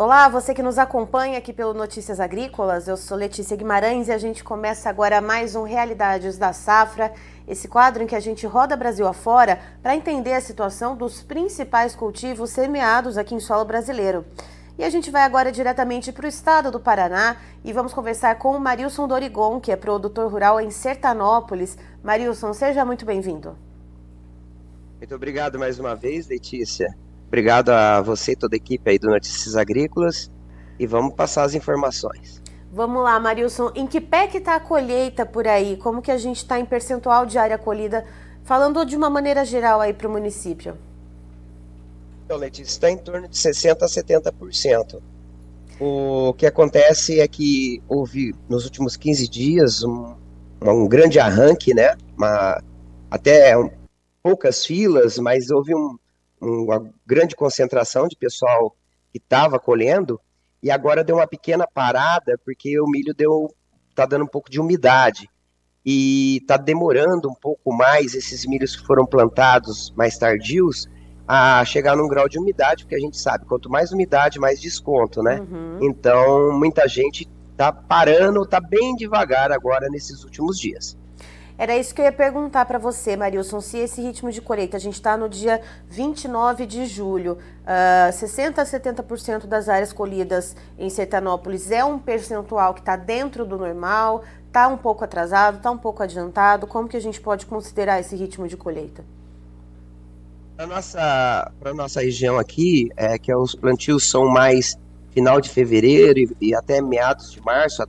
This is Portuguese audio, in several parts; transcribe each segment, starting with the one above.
Olá, você que nos acompanha aqui pelo Notícias Agrícolas, eu sou Letícia Guimarães e a gente começa agora mais um Realidades da Safra, esse quadro em que a gente roda Brasil afora para entender a situação dos principais cultivos semeados aqui em solo brasileiro. E a gente vai agora diretamente para o estado do Paraná e vamos conversar com o Marilson Dorigon, que é produtor rural em Sertanópolis. Marilson, seja muito bem-vindo. Muito obrigado mais uma vez, Letícia. Obrigado a você e toda a equipe aí do Notícias Agrícolas e vamos passar as informações. Vamos lá, Marilson, em que pé que está a colheita por aí? Como que a gente está em percentual de área colhida? Falando de uma maneira geral aí para o município. Então, Letícia, está em torno de 60% a 70%. O que acontece é que houve nos últimos 15 dias um grande arranque, né? Até poucas filas, mas houve uma grande concentração de pessoal que estava colhendo e agora deu uma pequena parada porque o milho está dando um pouco de umidade e está demorando um pouco mais esses milhos que foram plantados mais tardios a chegar num grau de umidade, porque a gente sabe, quanto mais umidade, mais desconto, né? Então, muita gente está parando, está bem devagar agora nesses últimos dias. Era isso que eu ia perguntar para você, Marilson, se esse ritmo de colheita, a gente está no dia 29 de julho, 60% a 70% das áreas colhidas em Sertanópolis é um percentual que está dentro do normal, está um pouco atrasado, está um pouco adiantado, como que a gente pode considerar esse ritmo de colheita? Para nossa região aqui, que os plantios são mais final de fevereiro e até meados de março,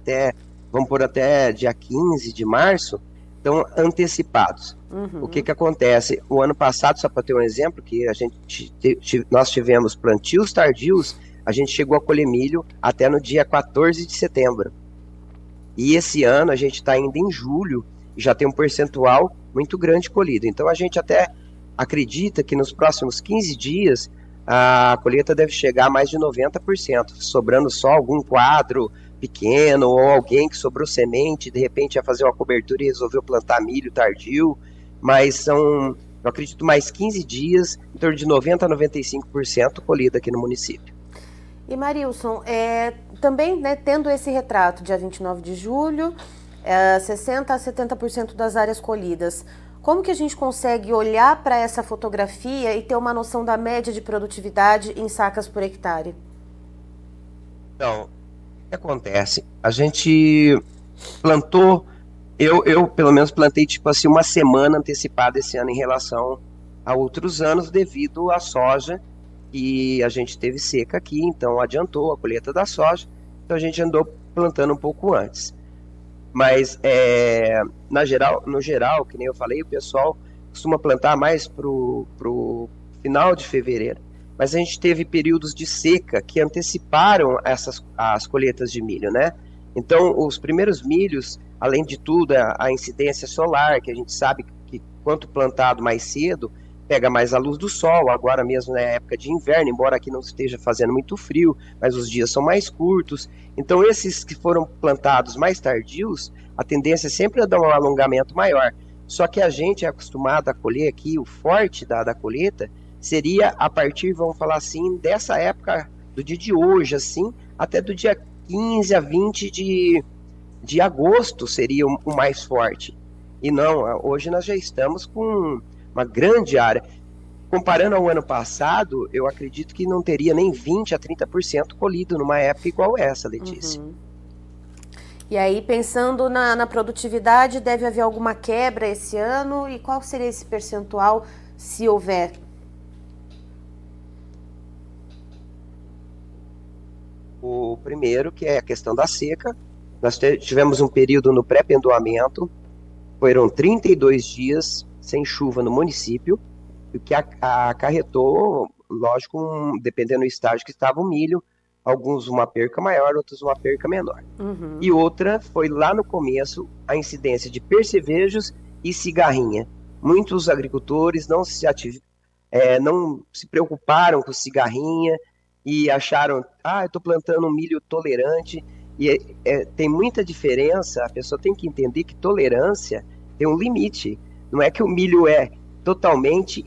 vamos por até dia 15 de março, estão antecipados. O que acontece? O ano passado, só para ter um exemplo, que nós tivemos plantios tardios, a gente chegou a colher milho até no dia 14 de setembro. E esse ano a gente está ainda em julho e já tem um percentual muito grande colhido. Então a gente até acredita que nos próximos 15 dias a colheita deve chegar a mais de 90%, sobrando só algum quadro pequeno ou alguém que sobrou semente, de repente ia fazer uma cobertura e resolveu plantar milho tardio, mas eu acredito, mais 15 dias, em torno de 90% a 95% colhida aqui no município. E Marilson, também, né, tendo esse retrato, dia 29 de julho, 60% a 70% das áreas colhidas, como que a gente consegue olhar para essa fotografia e ter uma noção da média de produtividade em sacas por hectare? Então, o que acontece? A gente plantou, eu pelo menos plantei tipo assim uma semana antecipada esse ano em relação a outros anos devido à soja, e a gente teve seca aqui, então adiantou a colheita da soja, então a gente andou plantando um pouco antes. Mas no geral, que nem eu falei, o pessoal costuma plantar mais pro final de fevereiro. Mas a gente teve períodos de seca que anteciparam as colheitas de milho, né? Então, os primeiros milhos, além de tudo, a incidência solar, que a gente sabe que quanto plantado mais cedo, pega mais a luz do sol. Agora mesmo é época de inverno, embora aqui não esteja fazendo muito frio, mas os dias são mais curtos. Então, esses que foram plantados mais tardios, a tendência é sempre a dar um alongamento maior. Só que a gente é acostumado a colher aqui, o forte da colheita seria a partir, vamos falar assim, dessa época, do dia de hoje, assim, até do dia 15 a 20 de agosto seria o mais forte. E não, hoje nós já estamos com uma grande área. Comparando ao ano passado, eu acredito que não teria nem 20% a 30% colhido numa época igual essa, Letícia. E aí, pensando na produtividade, deve haver alguma quebra esse ano? E qual seria esse percentual, se houver? O primeiro, que é a questão da seca, nós tivemos um período no pré-pendoamento, foram 32 dias sem chuva no município, o que acarretou, lógico, dependendo do estágio que estava o milho, alguns uma perca maior, outros uma perca menor. E outra foi lá no começo a incidência de percevejos e cigarrinha. Muitos agricultores não se preocuparam com cigarrinha e acharam, eu estou plantando um milho tolerante. E tem muita diferença, a pessoa tem que entender que tolerância tem um limite. Não é que o milho totalmente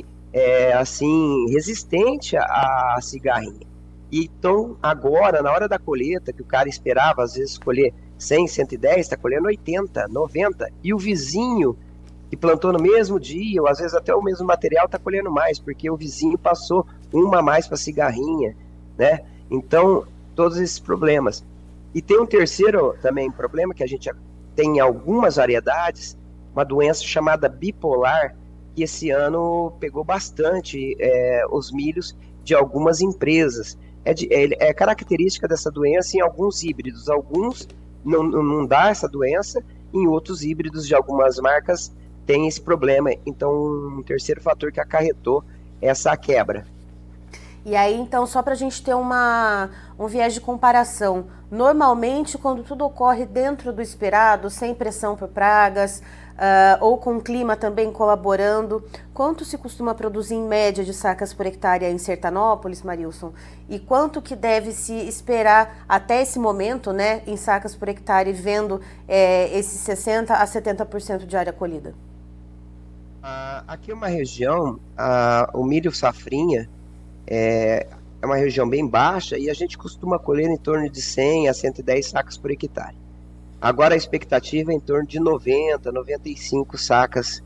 assim resistente à cigarrinha. E então, agora, na hora da colheita, que o cara esperava, às vezes, colher 100, 110, está colhendo 80, 90. E o vizinho que plantou no mesmo dia, ou às vezes até o mesmo material, está colhendo mais, porque o vizinho passou uma a mais para cigarrinha, né? Então, todos esses problemas. E tem um terceiro também problema, que a gente tem em algumas variedades, uma doença chamada bipolar, que esse ano pegou bastante os milhos de algumas empresas. É característica dessa doença em alguns híbridos. Alguns não dá essa doença, em outros híbridos de algumas marcas tem esse problema. Então, um terceiro fator que acarretou essa quebra. E aí, então, só para a gente ter um viés de comparação, normalmente, quando tudo ocorre dentro do esperado, sem pressão por pragas, ou com o clima também colaborando, quanto se costuma produzir em média de sacas por hectare em Sertanópolis, Marilson? E quanto que deve se esperar até esse momento, né, em sacas por hectare, vendo esses 60% a 70% de área colhida? Aqui é uma região, o milho safrinha, é uma região bem baixa e a gente costuma colher em torno de 100 a 110 sacas por hectare. Agora a expectativa é em torno de 90, 95 sacas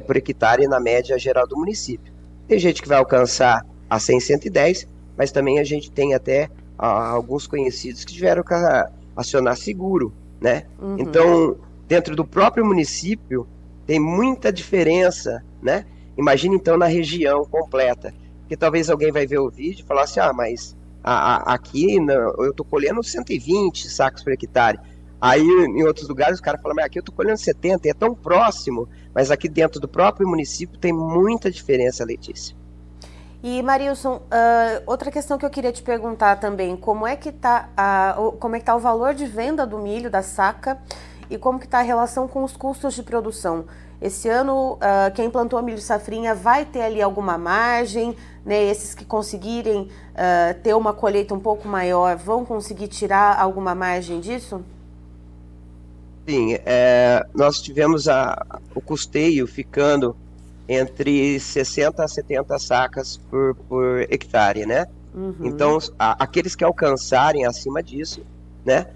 por hectare na média geral do município. Tem gente que vai alcançar a 100, 110, mas também a gente tem até alguns conhecidos que tiveram que acionar seguro, né? Uhum. Então, dentro do próprio município, tem muita diferença, né? Imagina então na região completa. Porque talvez alguém vai ver o vídeo e falar assim, mas aqui eu tô colhendo 120 sacos por hectare. Aí em outros lugares o cara fala, mas aqui eu tô colhendo 70, é tão próximo, mas aqui dentro do próprio município tem muita diferença, Letícia. E Marilson, outra questão que eu queria te perguntar também, como é que tá o valor de venda do milho, da saca, e como que está a relação com os custos de produção? Esse ano, quem plantou milho safrinha vai ter ali alguma margem, né? Esses que conseguirem ter uma colheita um pouco maior vão conseguir tirar alguma margem disso? Sim, nós tivemos o custeio ficando entre 60 a 70 sacas por hectare, né? Uhum. Então, aqueles que alcançarem acima disso, né?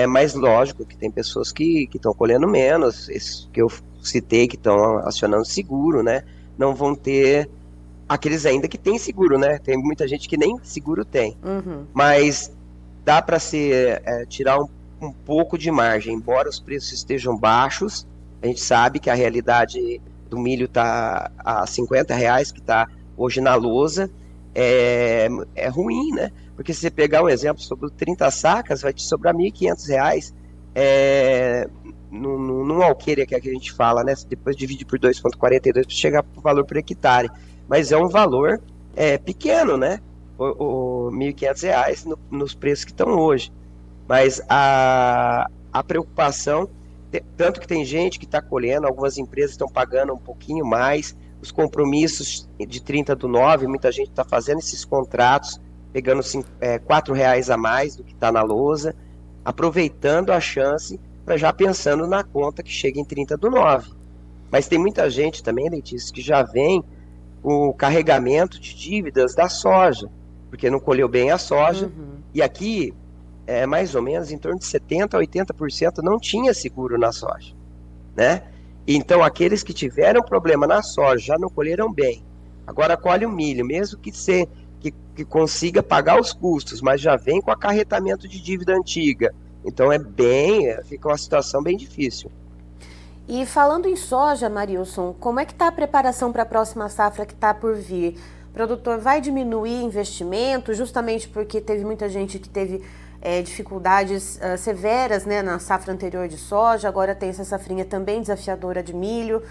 Mas lógico que tem pessoas que estão colhendo menos, esses que eu citei que estão acionando seguro, né? Não vão ter aqueles ainda que têm seguro, né? Tem muita gente que nem seguro tem. Uhum. Mas dá para tirar um pouco de margem, embora os preços estejam baixos. A gente sabe que a realidade do milho está a R$ 50, que está hoje na lousa, é ruim, né? Porque se você pegar um exemplo sobre 30 sacas, vai te sobrar R$ 1.500 num alqueire que a gente fala, né? Depois divide por 2,42 para chegar para o valor por hectare. Mas é um valor pequeno, né? O R$ 1.500 nos preços que estão hoje. Mas a preocupação, tanto que tem gente que está colhendo, algumas empresas estão pagando um pouquinho mais, os compromissos de 30/9, muita gente está fazendo esses contratos, pegando R$ 4 a mais do que está na lousa, aproveitando a chance para já pensando na conta que chega em 30/9. Mas tem muita gente também, Letícia, que já vem com o carregamento de dívidas da soja, porque não colheu bem a soja, e aqui mais ou menos em torno de 70% a 80% não tinha seguro na soja, né? Então, aqueles que tiveram problema na soja já não colheram bem. Agora colhe o milho, mesmo que consiga pagar os custos, mas já vem com acarretamento de dívida antiga. Então, fica uma situação bem difícil. E falando em soja, Marilson, como é que está a preparação para a próxima safra que está por vir? O produtor vai diminuir investimento, justamente porque teve muita gente que teve dificuldades severas, né, na safra anterior de soja, agora tem essa safrinha também desafiadora de milho,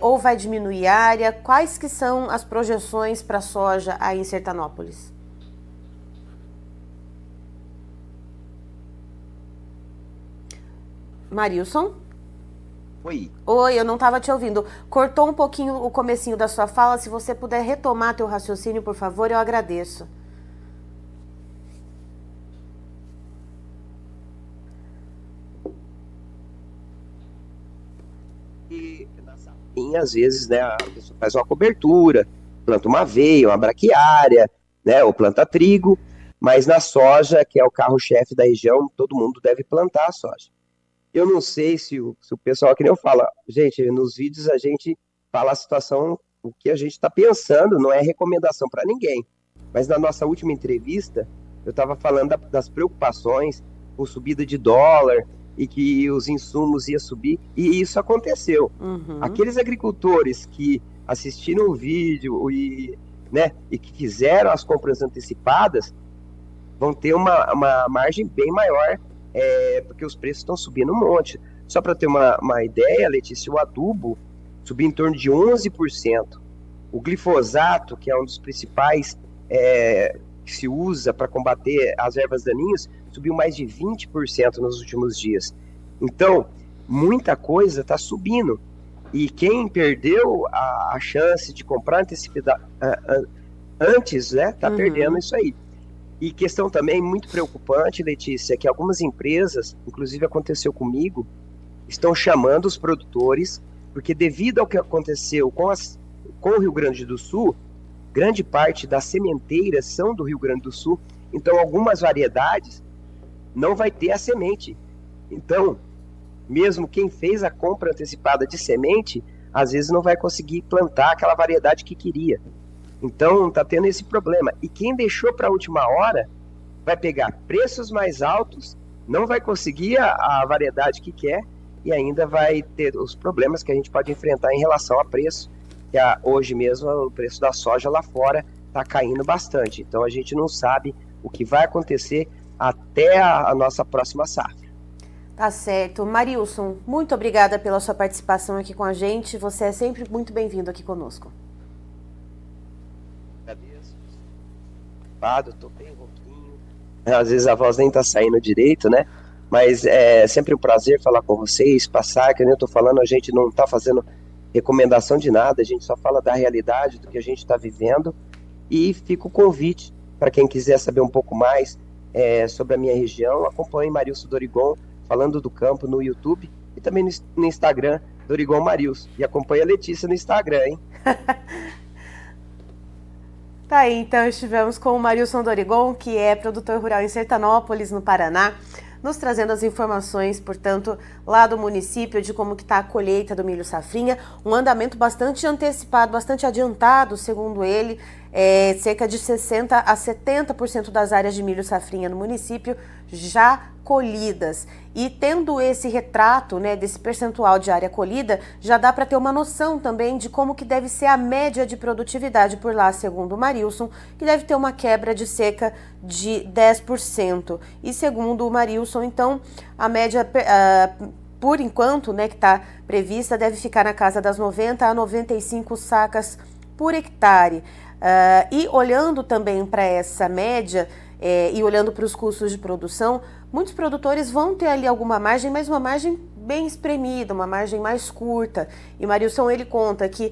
ou vai diminuir a área? Quais que são as projeções para a soja aí em Sertanópolis? Marilson? Oi. Oi, eu não estava te ouvindo. Cortou um pouquinho o comecinho da sua fala. Se você puder retomar teu raciocínio, por favor, eu agradeço. E na safrinha, às vezes, né, a pessoa faz uma cobertura, planta uma aveia, uma braquiária, né, ou planta trigo, mas na soja, que é o carro-chefe da região, todo mundo deve plantar a soja. Eu não sei se o pessoal, que nem eu falo, gente, nos vídeos a gente fala a situação, o que a gente está pensando, não é recomendação para ninguém. Mas na nossa última entrevista, eu estava falando das preocupações com subida de dólar e que os insumos iam subir, e isso aconteceu. Aqueles agricultores que assistiram o vídeo e que fizeram as compras antecipadas vão ter uma margem bem maior, porque os preços estão subindo um monte. Só para ter uma ideia, Letícia, o adubo subiu em torno de 11%. O glifosato, que é um dos principais que se usa para combater as ervas daninhas, subiu mais de 20% nos últimos dias. Então, muita coisa está subindo. E quem perdeu a chance de comprar antes, né, está perdendo isso aí. E questão também muito preocupante, Letícia, que algumas empresas, inclusive aconteceu comigo, estão chamando os produtores, porque devido ao que aconteceu com o Rio Grande do Sul, grande parte das sementeiras são do Rio Grande do Sul, então algumas variedades não vai ter a semente. Então, mesmo quem fez a compra antecipada de semente, às vezes não vai conseguir plantar aquela variedade que queria. Então, está tendo esse problema. E quem deixou para a última hora vai pegar preços mais altos, não vai conseguir a variedade que quer e ainda vai ter os problemas que a gente pode enfrentar em relação a preço, que hoje mesmo o preço da soja lá fora está caindo bastante. Então, a gente não sabe o que vai acontecer até a nossa próxima safra. Tá certo. Marilson, muito obrigada pela sua participação aqui com a gente. Você é sempre muito bem-vindo aqui conosco. Tô bem rouquinho. Às vezes a voz nem tá saindo direito, né? Mas é sempre um prazer falar com vocês, passar, que nem eu tô falando, a gente não tá fazendo recomendação de nada, a gente só fala da realidade, do que a gente está vivendo, e fica o convite para quem quiser saber um pouco mais sobre a minha região, acompanhe Marilson Dorigon, falando do campo no YouTube, e também no Instagram, Dorigon Marilson, e acompanhe a Letícia no Instagram, hein? Tá aí, então estivemos com o Marilson Dorigon, que é produtor rural em Sertanópolis, no Paraná, nos trazendo as informações, portanto, lá do município, de como que está a colheita do milho safrinha, um andamento bastante antecipado, bastante adiantado, segundo ele, cerca de 60% a 70% das áreas de milho safrinha no município já colhidas. E tendo esse retrato, né, desse percentual de área colhida, já dá para ter uma noção também de como que deve ser a média de produtividade por lá, segundo o Marilson, que deve ter uma quebra de cerca de 10%. E segundo o Marilson, então, a média, por enquanto, né, que está prevista, deve ficar na casa das 90 a 95 sacas por hectare. E olhando também para essa média, e olhando para os custos de produção, muitos produtores vão ter ali alguma margem, mas uma margem bem espremida, uma margem mais curta. E Marilson, ele conta que,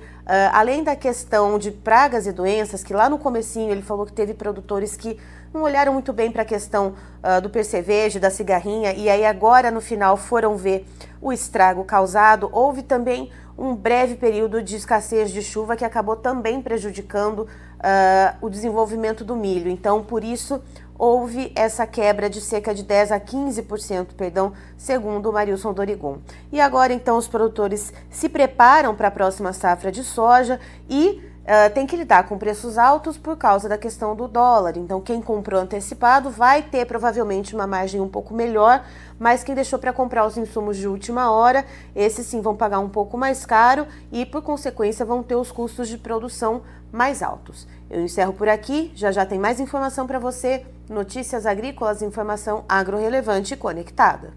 além da questão de pragas e doenças, que lá no comecinho ele falou que teve produtores que não olharam muito bem para a questão do percevejo, da cigarrinha, e aí agora no final foram ver o estrago causado. Houve também um breve período de escassez de chuva que acabou também prejudicando o desenvolvimento do milho. Então, por isso, houve essa quebra de cerca de 10 a 15%, segundo o Marilson Dorigon. E agora, então, os produtores se preparam para a próxima safra de soja e tem que lidar com preços altos por causa da questão do dólar. Então, quem comprou antecipado vai ter provavelmente uma margem um pouco melhor, mas quem deixou para comprar os insumos de última hora, esses sim vão pagar um pouco mais caro e, por consequência, vão ter os custos de produção mais altos. Eu encerro por aqui, já tem mais informação para você. Notícias agrícolas, informação agro-relevante e conectada.